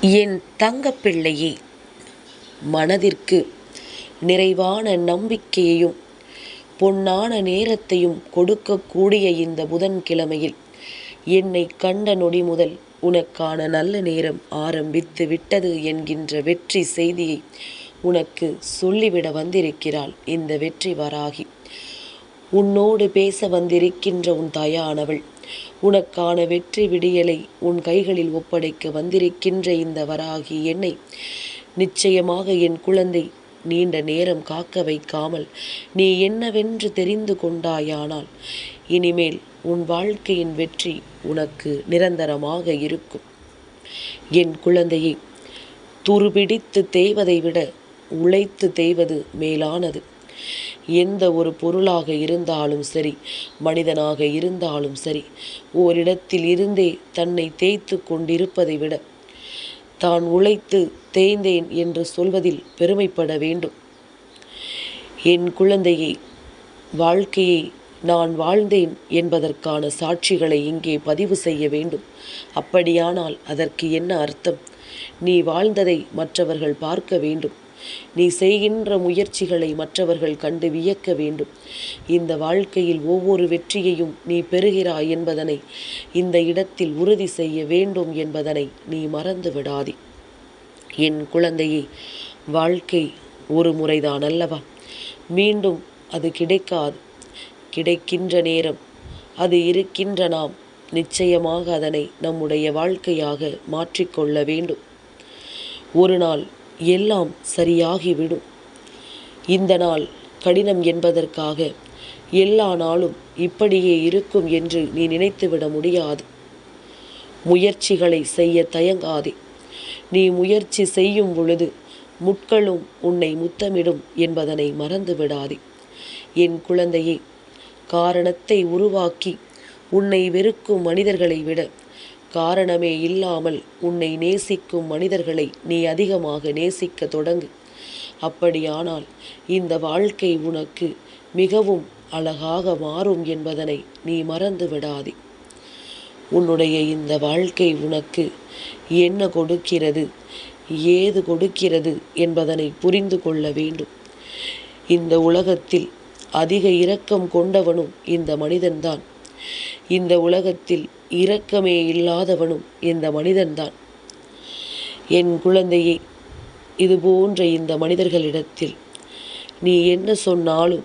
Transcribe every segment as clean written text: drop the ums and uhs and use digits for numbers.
என் தங்கப்பிள்ளையே, மனதிற்கு நிறைவான நம்பிக்கையையும் பொன்னான நேரத்தையும் கொடுக்கக்கூடிய இந்த புதன்கிழமையில் என்னை கண்ட நொடி முதல் உனக்கான நல்ல நேரம் ஆரம்பித்து விட்டது என்கின்ற வெற்றி செய்தியை உனக்கு சொல்லிவிட வந்திருக்கிறாள் இந்த வெற்றி வராகி. உன்னோடு பேச வந்திருக்கின்ற உன் தாயானவள் உனக்கான வெற்றி விடியலை உன் கைகளில் ஒப்படைக்க வந்திருக்கின்ற இந்த வராகி என்னை நிச்சயமாக என் குழந்தை நீண்ட நேரம் காக்க வைக்காமல் நீ என்னவென்று தெரிந்து கொண்டாயானால் இனிமேல் உன் வாழ்க்கையின் வெற்றி உனக்கு நிரந்தரமாக இருக்கும். என் குழந்தையை, துருபிடித்து தேய்வதை விட உழைத்து தேய்வது மேலானது. எந்த ஒரு பொருளாக இருந்தாலும் சரி, மனிதனாக இருந்தாலும் சரி, ஓரிடத்தில் இருந்தே தன்னை தேய்த்து கொண்டிருப்பதை விட தான் உழைத்து தேய்ந்தேன் என்று சொல்வதில் பெருமைப்பட வேண்டும். என் குழந்தையை, வாழ்க்கையை நான் வாழ்ந்தேன் என்பதற்கான சாட்சிகளை இங்கே பதிவு செய்ய வேண்டும். அப்படியானால் அதற்கு என்ன அர்த்தம்? நீ வாழ்ந்ததை மற்றவர்கள் பார்க்க வேண்டும். நீ செய்கின்ற முயற்சிகளை மற்றவர்கள் கண்டு வியக்க வேண்டும். இந்த வாழ்க்கையில் ஒவ்வொரு வெற்றியையும் நீ பெறுகிறாய் என்பதனை இந்த இடத்தில் உறுதி செய்ய வேண்டும் என்பதனை நீ மறந்து விடாதே. என் குழந்தையே, வாழ்க்கை ஒரு முறைதான் அல்லவா? மீண்டும் அது கிடைக்காது. கிடைக்கின்ற நேரம், அது இருக்கின்ற நாம் நிச்சயமாக அதனை நம்முடைய வாழ்க்கையாக மாற்றிக்கொள்ள வேண்டும். ஒரு நாள் எல்லாம் சரியாகிவிடும். இந்த நாள் கடினம் என்பதற்காக எல்லா நாளும் இப்படியே இருக்கும் என்று நீ நினைத்துவிட முடியாது. முயற்சிகளை செய்ய தயங்காதே. நீ முயற்சி செய்யும் பொழுது முட்களும் உன்னை முத்தமிடும் என்பதனை மறந்து விடாதே. என் குழந்தையே, காரணத்தை உருவாக்கி உன்னை வெறுக்கும் மனிதர்களை விட காரணமே இல்லாமல் உன்னை நேசிக்கும் மனிதர்களை நீ அதிகமாக நேசிக்க தொடங்கு. அப்படியானால் இந்த வாழ்க்கை உனக்கு மிகவும் அழகாக மாறும் என்பதனை நீ மறந்து விடாதே. உன்னுடைய இந்த வாழ்க்கை உனக்கு என்ன கொடுக்கிறது, ஏது கொடுக்கிறது என்பதனை புரிந்து கொள்ள வேண்டும். இந்த உலகத்தில் அதிக இரக்கம் கொண்டவனும் இந்த மனிதன்தான். இந்த உலகத்தில் இரக்கமே இல்லாதவனும் இந்த மனிதன்தான். என் குழந்தையே, இது போன்ற இந்த மனிதர்களிடத்தில் நீ என்ன சொன்னாலும்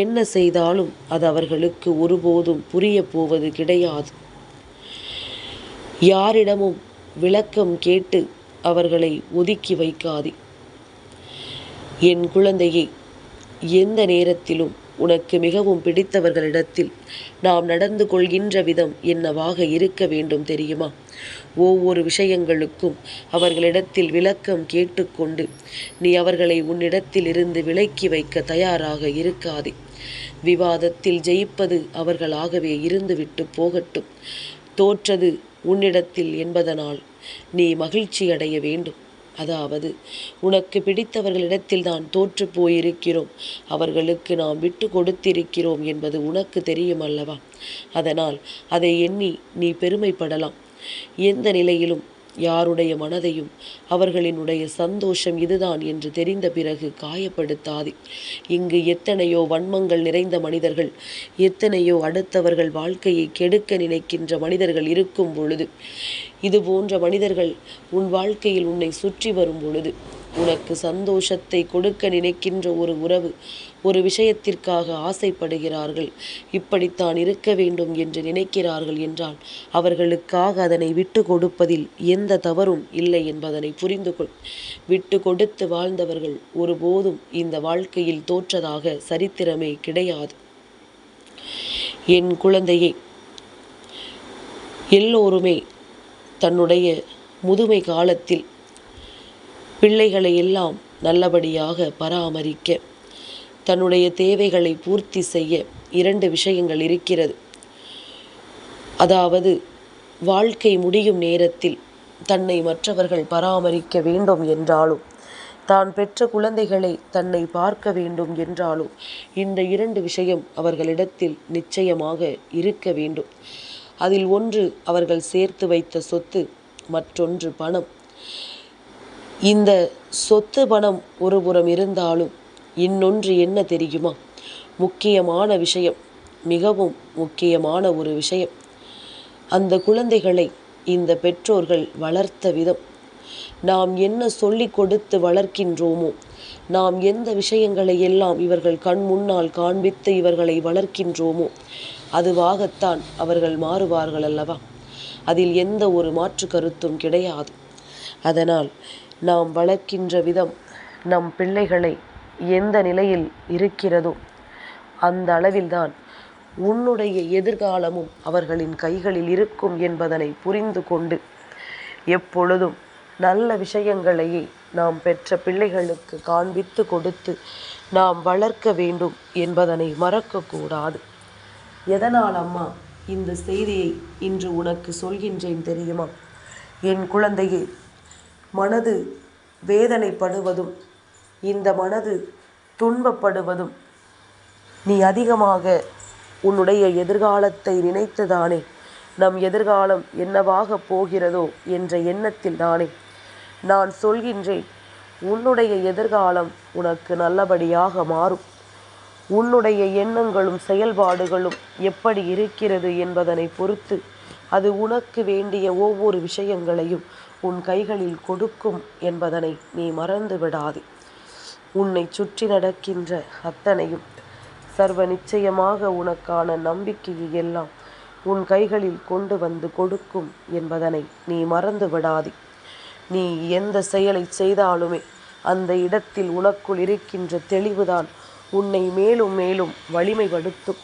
என்ன செய்தாலும் அது அவர்களுக்கு ஒருபோதும் புரிய போவது கிடையாது. யாரிடமும் விளக்கம் கேட்டு அவர்களை ஒதுக்கி வைக்காதே. என் குழந்தையே, எந்த நேரத்திலும் உனக்கு மிகவும் பிடித்தவர்களிடத்தில் நாம் நடந்து கொள்கின்ற விதம் என்னவாக இருக்க வேண்டும் தெரியுமா? ஒவ்வொரு விஷயங்களுக்கும் அவர்களிடத்தில் விளக்கம் கேட்டுக்கொண்டு நீ அவர்களை உன்னிடத்தில் இருந்து விலக்கி வைக்க தயாராக இருக்காதே. விவாதத்தில் ஜெயிப்பது அவர்களாகவே இருந்துவிட்டு போகட்டும். தோற்றது உன்னிடத்தில் என்பதனால் நீ மகிழ்ச்சி அடைய வேண்டும். அதாவது, உனக்கு பிடித்தவர்களிடத்தில் தான் தோற்று போயிருக்கிறோம், அவர்களுக்கு நாம் விட்டு கொடுத்திருக்கிறோம் என்பது உனக்கு தெரியும் அல்லவா? அதனால் அதை எண்ணி நீ பெருமைப்படலாம். எந்த நிலையிலும் யாருடைய மனதையும் அவர்களினுடைய சந்தோஷம் இதுதான் என்று தெரிந்த பிறகு காயப்படுத்தாதே. இங்கு எத்தனையோ வன்மங்கள் நிறைந்த மனிதர்கள், எத்தனையோ அடுத்தவர்கள் வாழ்க்கையை கெடுக்க நினைக்கின்ற மனிதர்கள் இருக்கும் பொழுது, இது போன்ற மனிதர்கள் உன் வாழ்க்கையில் உன்னை சுற்றி வரும் பொழுது, உனக்கு சந்தோஷத்தை கொடுக்க நினைக்கின்ற ஒரு உறவு ஒரு விஷயத்திற்காக ஆசைப்படுகிறார்கள், இப்படித்தான் இருக்க வேண்டும் என்று நினைக்கிறார்கள் என்றால் அவர்களுக்காக அதனை விட்டு கொடுப்பதில் எந்த தவறும் இல்லை என்பதனை புரிந்து கொள். விட்டு கொடுத்து வாழ்ந்தவர்கள் ஒருபோதும் இந்த வாழ்க்கையில் தோற்றதாக சரித்திரமே கிடையாது. என் குழந்தையை, எல்லோருமே தன்னுடைய முதுமை காலத்தில் பிள்ளைகளை எல்லாம் நல்லபடியாக பராமரிக்க, தன்னுடைய தேவைகளை பூர்த்தி செய்ய இரண்டு விஷயங்கள் இருக்கிறது. அதாவது, வாழ்க்கை முடியும் நேரத்தில் தன்னை மற்றவர்கள் பராமரிக்க வேண்டும் என்றாலும், தான் பெற்ற குழந்தைகளை தன்னை பார்க்க வேண்டும் என்றாலும், இந்த இரண்டு விஷயம் அவர்களிடத்தில் நிச்சயமாக இருக்க வேண்டும். அதில் ஒன்று அவர்கள் சேர்த்து வைத்த சொத்து, மற்றொன்று பணம். இந்த சொத்து பணம் ஒருபுறம் இருந்தாலும் இன்னொன்று என்ன தெரியுமா? முக்கியமான விஷயம், மிகவும் முக்கியமான ஒரு விஷயம். அந்த குழந்தைகளை இந்த பெற்றோர்கள் வளர்த்த விதம், நாம் என்ன சொல்லிக் கொடுத்து வளர்க்கின்றோமோ, நாம் எந்த விஷயங்களை எல்லாம் இவர்கள் கண் முன்னால் காண்பித்து இவர்களை வளர்க்கின்றோமோ அதுவாகத்தான் அவர்கள் மாறுவார்கள் அல்லவா? அதில் எந்த ஒரு மாற்று கருத்தும் கிடையாது. அதனால் நாம் வளர்க்கின்ற விதம் நம் பிள்ளைகளை எந்த நிலையில் இருக்கிறதோ அந்த அளவில்தான் உன்னுடைய எதிர்காலமும் அவர்களின் கைகளில் இருக்கும் என்பதனை புரிந்து கொண்டு எப்பொழுதும் நல்ல விஷயங்களையே நாம் பெற்ற பிள்ளைகளுக்கு காண்பித்து கொடுத்து நாம் வளர்க்க வேண்டும் என்பதனை மறக்கக்கூடாது. எதனால் அம்மா இந்த செய்தியை இன்று உனக்கு சொல்கின்றேன் தெரியுமா? என் குழந்தையே, மனது வேதனைப்படுவதும் இந்த மனது துன்பப்படுவதும் நீ அதிகமாக உன்னுடைய எதிர்காலத்தை நினைத்துதானே, நம் எதிர்காலம் என்னவாக போகிறதோ என்ற எண்ணத்தில் தானே நான் சொல்கின்றேன். உன்னுடைய எதிர்காலம் உனக்கு நல்லபடியாக மாறும். உன்னுடைய எண்ணங்களும் செயல்பாடுகளும் எப்படி இருக்கிறது என்பதனை பொறுத்து அது உனக்கு வேண்டிய ஒவ்வொரு விஷயங்களையும் உன் கைகளில் கொடுக்கும் என்பதனை நீ மறந்து விடாதே. உன்னை சுற்றி நடக்கின்ற அத்தனையும் சர்வ நிச்சயமாக உனக்கான நம்பிக்கையை எல்லாம் உன் கைகளில் கொண்டு வந்து கொடுக்கும் என்பதனை நீ மறந்து விடாதே. நீ எந்த செயலை செய்தாலுமே அந்த இடத்தில் உனக்குள் இருக்கின்ற தெளிவுதான் உன்னை மேலும் மேலும் வலிமைப்படுத்தும்.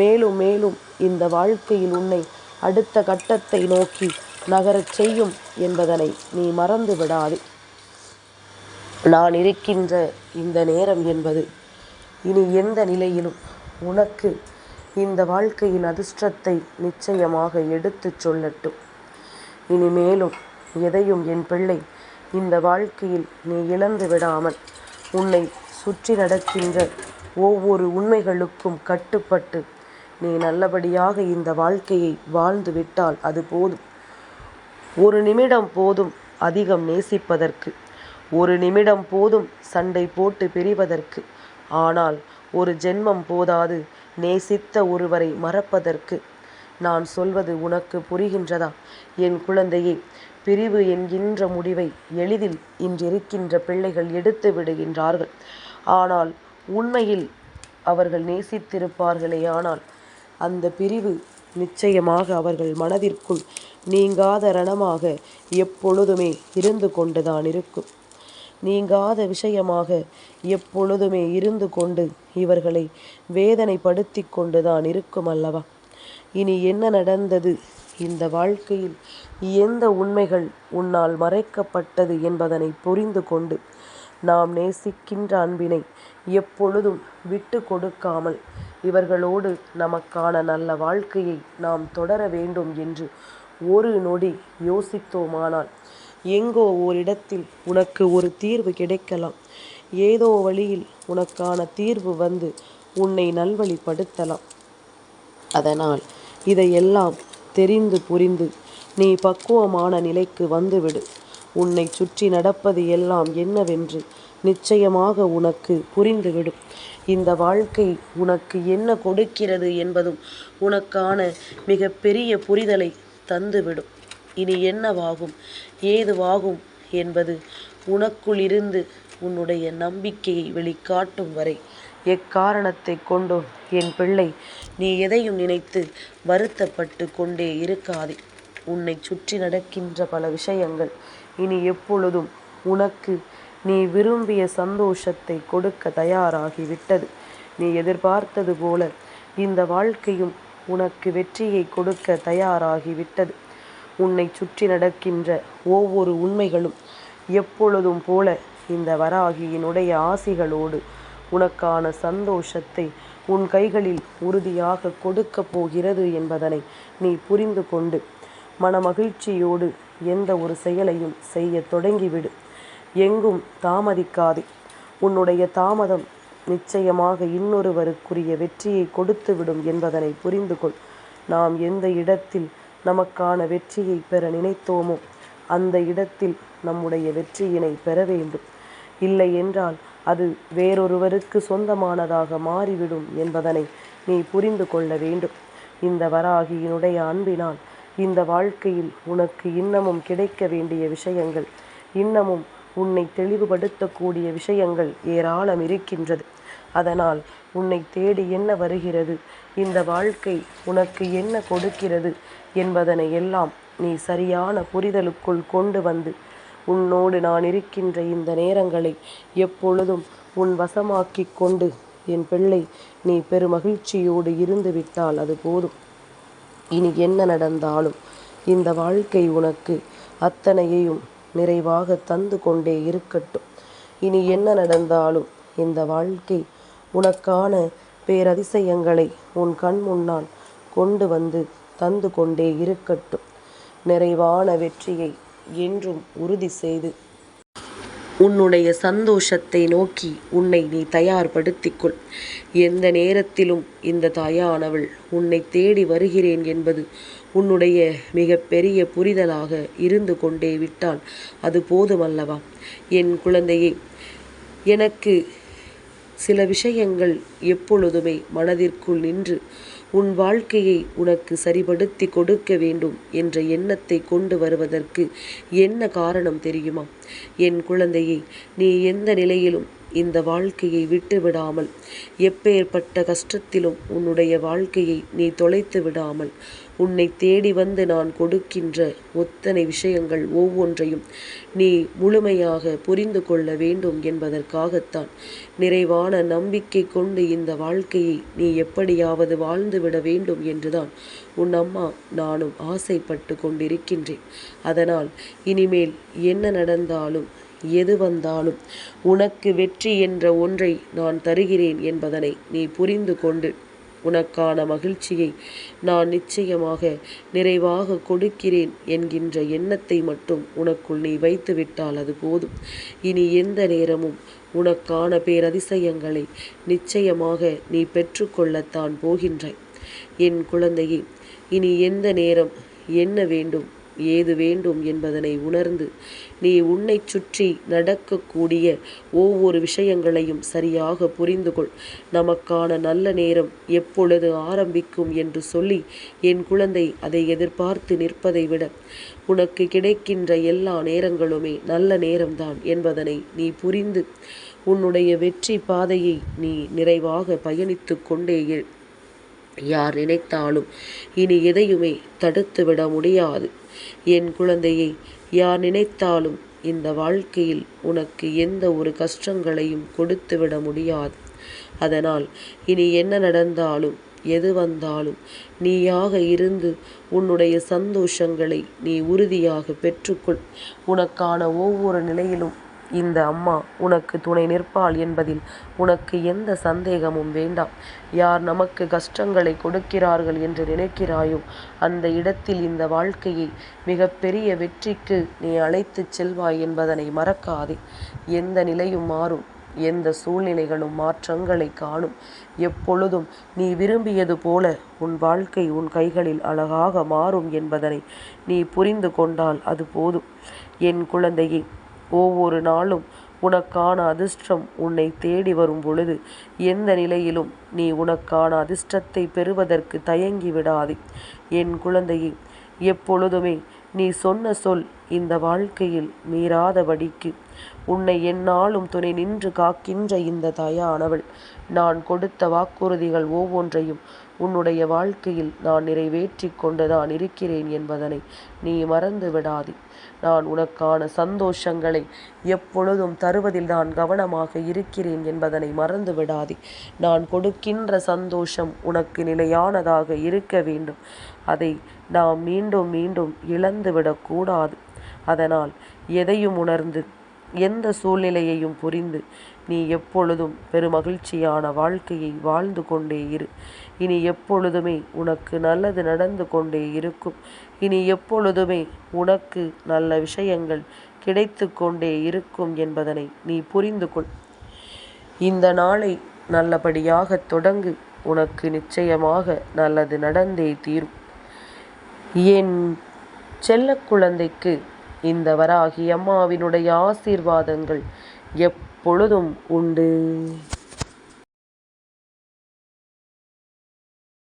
மேலும் மேலும் இந்த வாழ்க்கையில் உன்னை அடுத்த கட்டத்தை நோக்கி நகரச் செய்யும் என்பதனை நீ மறந்து விடாதே. நான் இருக்கின்ற இந்த நேரம் என்பது இனி எந்த நிலையிலும் உனக்கு இந்த வாழ்க்கையின் அதிர்ஷ்டத்தை நிச்சயமாக எடுத்துச் சொல்லட்டும். இனிமேலும் எதையும் என் பிள்ளை இந்த வாழ்க்கையில் நீ இழந்து விடாமல் உன்னை சுற்றி நடக்கின்ற ஒவ்வொரு உண்மைகளுக்கும் கட்டுப்பட்டு நீ நல்லபடியாக இந்த வாழ்க்கையை வாழ்ந்து விட்டால் அது போதும். ஒரு நிமிடம் போதும் அதிகம் நேசிப்பதற்கு, ஒரு நிமிடம் போதும் சண்டை போட்டு பிரிவதற்கு. ஆனால் ஒரு ஜென்மம் போதாது நேசித்த ஒருவரை மறப்பதற்கு. நான் சொல்வது உனக்கு புரிகின்றதா என் குழந்தையே? பிரிவு என்கின்ற முடிவை எளிதில் இன்றிருக்கின்ற பிள்ளைகள் எடுத்து விடுகின்றார்கள். ஆனால் உண்மையில் அவர்கள் நேசித்திருப்பார்களே, ஆனால் அந்த பிரிவு நிச்சயமாக அவர்கள் மனதிற்குள் நீங்காத ரணமாக எப்பொழுதுமே இருந்து கொண்டுதான் இருக்கும். நீங்காத விஷயமாக எப்பொழுதுமே இருந்து கொண்டு இவர்களை வேதனைப்படுத்தி கொண்டுதான் இருக்கும் அல்லவா? இனி என்ன நடந்தது, இந்த வாழ்க்கையில் எந்த உண்மைகள் உன்னால் மறைக்கப்பட்டது என்பதனை புரிந்து கொண்டு நாம் நேசிக்கின்ற அன்பினை எப்பொழுதும் விட்டு கொடுக்காமல் இவர்களோடு நமக்கான நல்ல வாழ்க்கையை நாம் தொடர வேண்டும் என்று ஒரு நொடி யோசித்தோமானால் எங்கோ ஓரிடத்தில் உனக்கு ஒரு தீர்வு கிடைக்கலாம். ஏதோ வழியில் உனக்கான தீர்வு வந்து உன்னை நல்வழிப்படுத்தலாம். அதனால் இதையெல்லாம் தெரிந்து புரிந்து நீ பக்குவமான நிலைக்கு வந்துவிடு. உன்னை சுற்றி நடப்பது எல்லாம் என்னவென்று நிச்சயமாக உனக்கு புரிந்துவிடும். இந்த வாழ்க்கை உனக்கு என்ன கொடுக்கிறது என்பதும் உனக்கான மிக பெரிய புரிதலை தந்துவிடும். இனி என்னவாகும், ஏதுவாகும் என்பது உனக்குள் இருந்து உன்னுடைய நம்பிக்கையை வெளிக்காட்டும் வரை எக்காரணத்தை கொண்டும் என் பிள்ளை நீ எதையும் நினைத்து வருத்தப்பட்டு கொண்டே இருக்காதே. உன்னை சுற்றி நடக்கின்ற பல விஷயங்கள் இனி எப்பொழுதும் உனக்கு நீ விரும்பிய சந்தோஷத்தை கொடுக்க தயாராகிவிட்டது. நீ எதிர்பார்த்தது போல இந்த வாழ்க்கையும் உனக்கு வெற்றியை கொடுக்க தயாராகிவிட்டது. உன்னை சுற்றி நடக்கின்ற ஒவ்வொரு உண்மைகளும் எப்பொழுதும் போல இந்த வராகியினுடைய ஆசிகளோடு உனக்கான சந்தோஷத்தை உன் கைகளில் உறுதியாக கொடுக்க போகிறது என்பதனை நீ புரிந்து கொண்டு மனமகிழ்ச்சியோடு எந்த ஒரு செயலையும் செய்ய தொடங்கிவிடு. எங்கும் தாமதிக்காதே. உன்னுடைய தாமதம் நிச்சயமாக இன்னொருவருக்குரிய வெற்றியை கொடுத்துவிடும் என்பதனை புரிந்து கொள். நாம் எந்த இடத்தில் நமக்கான வெற்றியை பெற நினைத்தோமோ அந்த இடத்தில் நம்முடைய வெற்றியினை பெற வேண்டும். இல்லை என்றால் அது வேறொருவருக்கு சொந்தமானதாக மாறிவிடும் என்பதனை நீ புரிந்து கொள்ள வேண்டும். இந்த வராகியினுடைய அன்பினால் இந்த வாழ்க்கையில் உனக்கு இன்னமும் கிடைக்க வேண்டிய விஷயங்கள், இன்னமும் உன்னை தெளிவுபடுத்தக்கூடிய விஷயங்கள் ஏராளம் இருக்கின்றது. அதனால் உன்னை தேடி என்ன வருகிறது, இந்த வாழ்க்கை உனக்கு என்ன கொடுக்கிறது என்பதனை எல்லாம் நீ சரியான புரிதலுக்குள் கொண்டு வந்து உன்னோடு நான் இருக்கின்ற இந்த நேரங்களை எப்பொழுதும் உன் வசமாக்கி கொண்டு என் பிள்ளை நீ பெருமகிழ்ச்சியோடு இருந்து விட்டால் அது போதும். இனி என்ன நடந்தாலும் இந்த வாழ்க்கை உனக்கு அத்தனையையும் நிறைவாக தந்து கொண்டே இருக்கட்டும். இனி என்ன நடந்தாலும் இந்த வாழ்க்கை உனக்கான பேரதிசயங்களை உன் கண் முன்னால் கொண்டு வந்து தந்து கொண்டே இருக்கட்டும். நிறைவான வெற்றியை என்றும் உறுதி செய்து உன்னுடைய சந்தோஷத்தை நோக்கி உன்னை நீ தயார்படுத்திக்கொள். எந்த நேரத்திலும் இந்த தாயானவள் உன்னை தேடி வருகிறேன் என்பது உன்னுடைய மிக பெரிய புரிதலாக இருந்து கொண்டே விட்டால் அது போதுமல்லவா? என் குழந்தையே, எனக்கு சில விஷயங்கள் எப்பொழுதுமே மனதிற்குள் நின்று உன் வாழ்க்கையை உனக்கு சரிபடுத்தி கொடுக்க வேண்டும் என்ற எண்ணத்தை கொண்டு வருவதற்கு என்ன காரணம் தெரியுமா? என் குழந்தையை, நீ எந்த நிலையிலும் இந்த வாழ்க்கையை விட்டு விடாமல், எப்பேற்பட்ட கஷ்டத்திலும் உன்னுடைய வாழ்க்கையை நீ தொலைத்து விடாமல், உன்னை தேடி வந்து நான் கொடுக்கின்ற ஒத்தனை விஷயங்கள் ஒவ்வொன்றையும் நீ முழுமையாக புரிந்து கொள்ள வேண்டும் என்பதற்காகத்தான் நிறைவான நம்பிக்கை கொண்டு இந்த வாழ்க்கையை நீ எப்படியாவது வாழ்ந்துவிட வேண்டும் என்றுதான் உன் அம்மா நானும் ஆசைப்பட்டு கொண்டிருக்கின்றேன். அதனால் இனிமேல் என்ன நடந்தாலும் எது வந்தாலும் உனக்கு வெற்றி என்ற ஒன்றை நான் தருகிறேன் என்பதனை நீ புரிந்து கொண்டு உனக்கான மகிழ்ச்சியை நான் நிச்சயமாக நிறைவாக கொடுக்கிறேன் என்கின்ற எண்ணத்தை மட்டும் உனக்குள் நீ வைத்துவிட்டால் அது போதும். இனி எந்த நேரமும் உனக்கான பேரதிசயங்களை நிச்சயமாக நீ பெற்றுக்கொள்ளத்தான் போகின்றாய். என் குழந்தையே, இனி எந்த நேரம் என்ன வேண்டும் ஏது வேண்டும் என்பதனை உணர்ந்து நீ உன்னை சுற்றி நடக்கக்கூடிய ஒவ்வொரு விஷயங்களையும் சரியாக புரிந்து கொள். நமக்கான நல்ல நேரம் எப்பொழுது ஆரம்பிக்கும் என்று சொல்லி என் குழந்தை அதை எதிர்பார்த்து நிற்பதை விட உனக்கு கிடைக்கின்ற எல்லா நேரங்களுமே நல்ல நேரம்தான் என்பதனை நீ புரிந்து உன்னுடைய வெற்றி பாதையை நீ நிறைவாக பயணித்து கொண்டே யார் நினைத்தாலும் இனி எதையுமே தடுத்துவிட முடியாது. என் குழந்தையை, யார் நினைத்தாலும் இந்த வாழ்க்கையில் உனக்கு எந்த ஒரு கஷ்டங்களையும் கொடுத்துவிட முடியாது. அதனால் இனி என்ன நடந்தாலும் எது வந்தாலும் நீயாக இருந்து உன்னுடைய சந்தோஷங்களை நீ உறுதியாக பெற்றுக்கொள். உனக்கான ஒவ்வொரு நிலையிலும் இந்த அம்மா உனக்கு துணை நிற்பாள் என்பதில் உனக்கு எந்த சந்தேகமும் வேண்டாம். யார் நமக்கு கஷ்டங்களை கொடுக்கிறார்கள் என்று நினைக்கிறாயோ அந்த இடத்தில் இந்த வாழ்க்கையை மிகப்பெரிய வெற்றிக்கு நீ அழைத்துச் செல்வாய் என்பதனை மறக்காதே. எந்த நிலையும் மாறும், எந்த சூழ்நிலைகளும் மாற்றங்களை காணும். எப்பொழுதும் நீ விரும்பியது போல உன் வாழ்க்கை உன் கைகளில் அழகாக மாறும் என்பதனை நீ புரிந்து கொண்டால் அது போதும். என் குழந்தையே, ஒவ்வொரு நாளும் உனக்கான அதிர்ஷ்டம் உன்னை தேடி வரும் பொழுது எந்த நிலையிலும் நீ உனக்கான அதிர்ஷ்டத்தை பெறுவதற்கு தயங்கி விடாதே. என் குழந்தையே, எப்பொழுதுமே நீ சொன்ன சொல் இந்த வாழ்க்கையில் மீறாதபடிக்கு உன்னை எந்நாளும் துணை நின்று காக்கின்ற இந்த தாயானவள் நான் கொடுத்த வாக்குறுதிகள் ஒவ்வொன்றையும் உன்னுடைய வாழ்க்கையில் நான் நிறைவேற்றி கொண்டுதான் இருக்கிறேன் என்பதனை நீ மறந்து விடாதே. நான் உனக்கான சந்தோஷங்களை எப்பொழுதும் தருவதில் நான் கவனமாக இருக்கிறேன் என்பதனை மறந்து விடாதே. நான் கொடுக்கின்ற சந்தோஷம் உனக்கு நிலையானதாக இருக்க வேண்டும். அதை நாம் மீண்டும் மீண்டும் இழந்துவிடக்கூடாது. அதனால் எதையும் உணர்ந்து எந்த சூழ்நிலையையும் புரிந்து நீ எப்பொழுதும் பெருமகிழ்ச்சியான வாழ்க்கையை வாழ்ந்து கொண்டே இரு. இனி எப்பொழுதுமே உனக்கு நல்லது நடந்து கொண்டே இருக்கும். இனி எப்பொழுதுமே உனக்கு நல்ல விஷயங்கள் கிடைத்து கொண்டே இருக்கும் என்பதனை நீ புரிந்து கொள். இந்த நாளை நல்லபடியாக தொடங்கு. உனக்கு நிச்சயமாக நல்லது நடந்தே தீரும். என் செல்ல குழந்தைக்கு இந்த வராகி அம்மாவினுடைய ஆசீர்வாதங்கள் எப்பொழுதும் உண்டு.